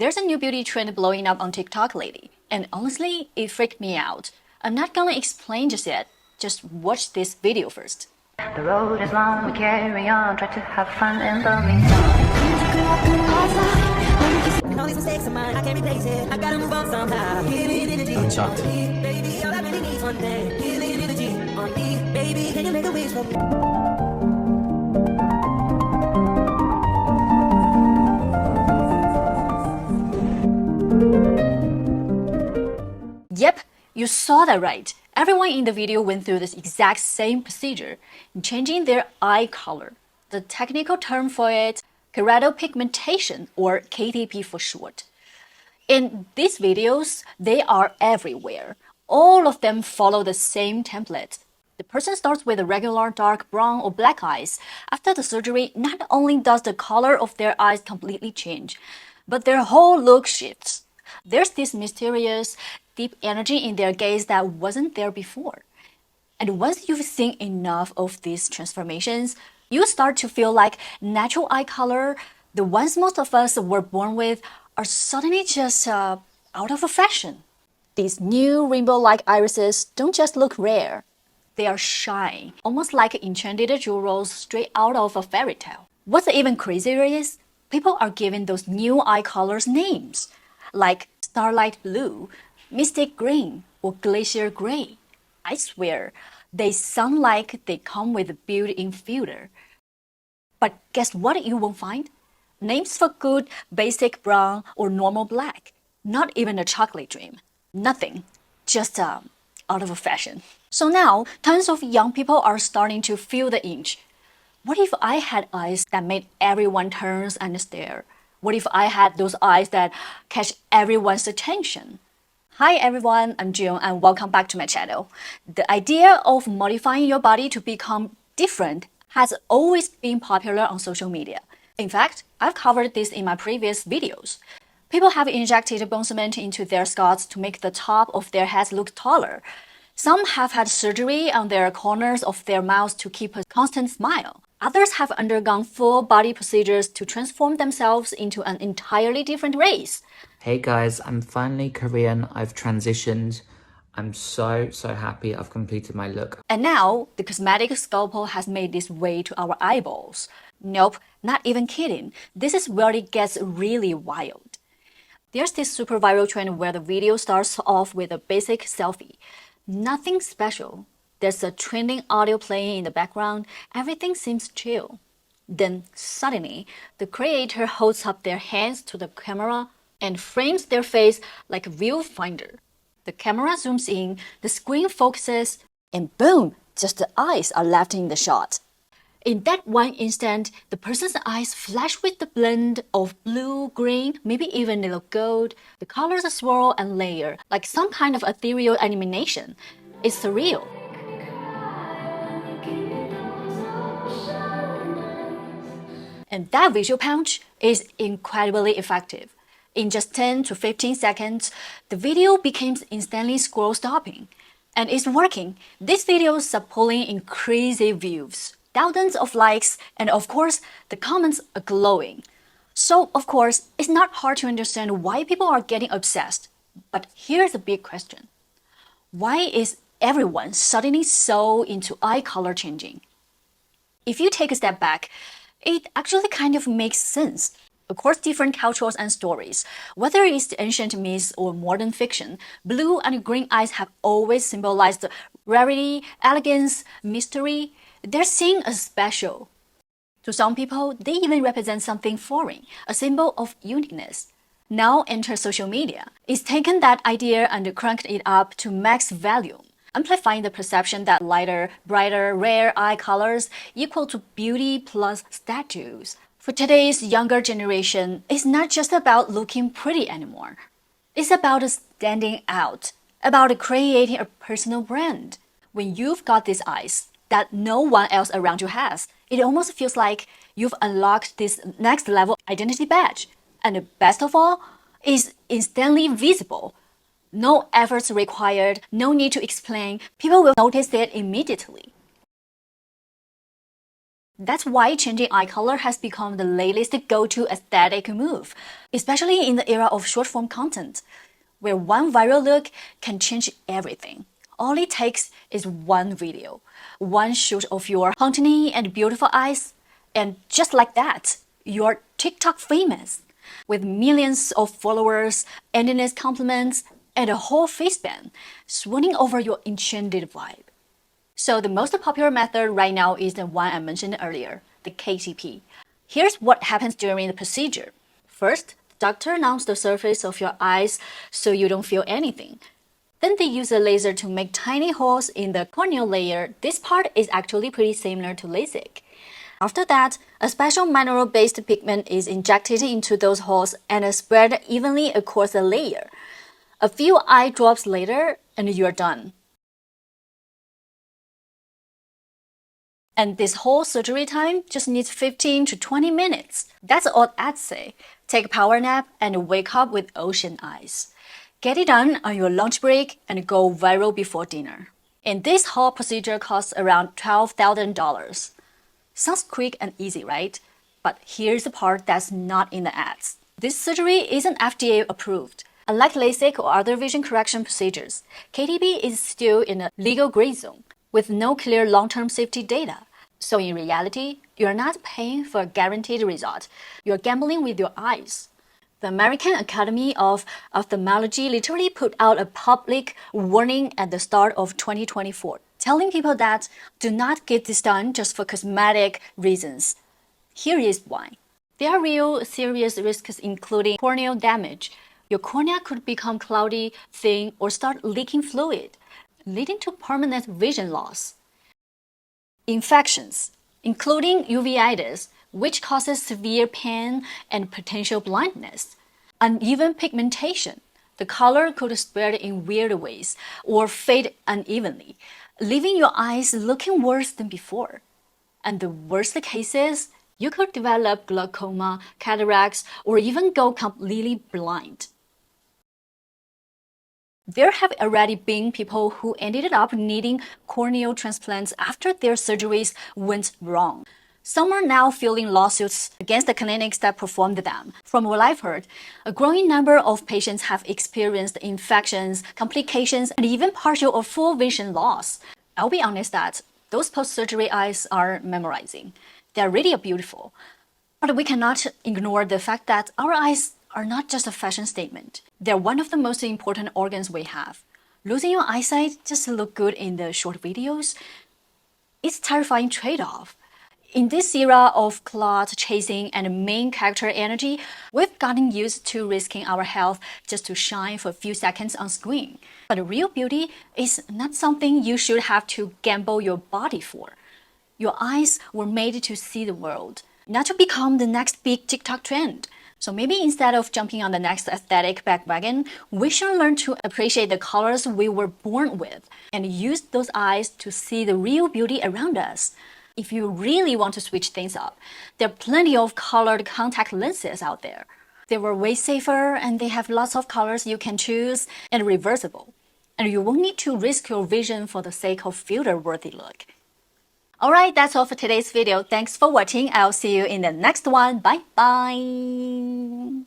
There's a new beauty trend blowing up on TikTok lately, and honestly, it freaked me out. I'm not gonna explain just yet. Just watch this video first. The road is long, we carry on, try to have fun in the meantime. All these mistakes of mine, I can't replace it. I gotta move on somehow. I'm shocked. Baby, all I really need is one day. Healing energy on me, baby. Can you make a wish for me? Yep, you saw that right. Everyone in the video went through this exact same procedure, changing their eye color. The technical term for it, keratopigmentation, or KTP for short. In these videos, they are everywhere. All of them follow the same template. The person starts with a regular dark brown or black eyes. After the surgery, not only does the color of their eyes completely change, but their whole look shifts. There's this mysterious, deep energy in their gaze that wasn't there before. And once you've seen enough of these transformations, you start to feel like natural eye color, the ones most of us were born with, are suddenly just out of fashion. These new rainbow-like irises don't just look rare. They are shiny, almost like enchanted jewels straight out of a fairy tale. What's even crazier is, people are giving those new eye colors names, like starlight blue, mystic green, or glacier gray. I swear, they sound like they come with a built-in filter. But guess what you won't find? Names for good basic brown or normal black. Not even a chocolate dream. Nothing. Just out of fashion. So now, tons of young people are starting to feel the itch. What if I had eyes that made everyone turn and stare? What if I had those eyes that catch everyone's attention? Hi everyone, I'm Jion and welcome back to my channel. The idea of modifying your body to become different has always been popular on social media. In fact, I've covered this in my previous videos. People have injected bone cement into their scalps to make the top of their heads look taller. Some have had surgery on their corners of their mouths to keep a constant smile. Others have undergone full body procedures to transform themselves into an entirely different race. Hey guys, I'm finally Korean. I've transitioned. I'm so happy I've completed my look. And now, the cosmetic scalpel has made its way to our eyeballs. Nope, not even kidding. This is where it gets really wild. There's this super viral trend where the video starts off with a basic selfie. Nothing special. There's a trending audio playing in the background. Everything seems chill. Then suddenly, the creator holds up their hands to the camera and frames their face like a viewfinder. The camera zooms in, the screen focuses, and boom, just the eyes are left in the shot. In that one instant, the person's eyes flash with the blend of blue, green, maybe even a little gold. The colors swirl and layer, like some kind of ethereal animation. It's surreal. And that visual punch is incredibly effective. In just 10 to 15 seconds, the video becomes instantly scroll-stopping. And it's working. These videos are pulling in crazy views, thousands of likes, and of course, the comments are glowing. So, of course, it's not hard to understand why people are getting obsessed. But here's the big question. Why is everyone suddenly so into eye color changing? If you take a step back, it actually kind of makes sense. Across different cultures and stories, whether it's ancient myths or modern fiction, blue and green eyes have always symbolized rarity, elegance, mystery. They're seen as special. To some people, they even represent something foreign, a symbol of uniqueness. Now enter social media. It's taken that idea and cranked it up to max volume, amplifying the perception that lighter, brighter, rare eye colors equal to beauty plus status. For today's younger generation, it's not just about looking pretty anymore. It's about standing out, about creating a personal brand. When you've got these eyes that no one else around you has, it almost feels like you've unlocked this next level identity badge. And the best of all, it's instantly visible. No efforts required, no need to explain. People will notice it immediately. That's why changing eye color has become the latest go-to aesthetic move, especially in the era of short-form content, where one viral look can change everything. All it takes is one video, one shoot of your haunting and beautiful eyes, and just like that, you're TikTok famous, with millions of followers, endless compliments, and a whole face band swooning over your enchanted vibe. So the most popular method right now is the one I mentioned earlier, the KTP. Here's what happens during the procedure. First, the doctor numbs the surface of your eyes so you don't feel anything. Then they use a laser to make tiny holes in the corneal layer. This part is actually pretty similar to LASIK. After that, a special mineral-based pigment is injected into those holes and spread evenly across the layer. A few eye drops later, and you're done. And this whole surgery time just needs 15 to 20 minutes. That's all I'd say. Take a power nap and wake up with ocean eyes. Get it done on your lunch break and go viral before dinner. And this whole procedure costs around $12,000. Sounds quick and easy, right? But here's the part that's not in the ads. This surgery isn't FDA approved. Unlike LASIK or other vision correction procedures, KTP is still in a legal gray zone with no clear long-term safety data. So in reality, you're not paying for a guaranteed result. You're gambling with your eyes. The American Academy of Ophthalmology literally put out a public warning at the start of 2024, telling people that do not get this done just for cosmetic reasons. Here is why. There are real serious risks including corneal damage. Your cornea could become cloudy, thin, or start leaking fluid, leading to permanent vision loss. Infections, including uveitis, which causes severe pain and potential blindness. Uneven pigmentation. The color could spread in weird ways or fade unevenly, leaving your eyes looking worse than before. And the worst cases, you could develop glaucoma, cataracts, or even go completely blind. There have already been people who ended up needing corneal transplants after their surgeries went wrong. Some are now filing lawsuits against the clinics that performed them. From what I've heard, a growing number of patients have experienced infections, complications, and even partial or full vision loss. I'll be honest that those post-surgery eyes are memorizing. They're really beautiful. But we cannot ignore the fact that our eyes are not just a fashion statement. They're one of the most important organs we have. Losing your eyesight just to look good in the short videos, it's a terrifying trade-off. In this era of clout chasing and main character energy, we've gotten used to risking our health just to shine for a few seconds on screen. But real beauty is not something you should have to gamble your body for. Your eyes were made to see the world, not to become the next big TikTok trend. So maybe instead of jumping on the next aesthetic bandwagon, we should learn to appreciate the colors we were born with and use those eyes to see the real beauty around us. If you really want to switch things up, there are plenty of colored contact lenses out there. They were way safer and they have lots of colors you can choose and reversible. And you won't need to risk your vision for the sake of filter-worthy look. Alright, that's all for today's video. Thanks for watching. I'll see you in the next one. Bye bye.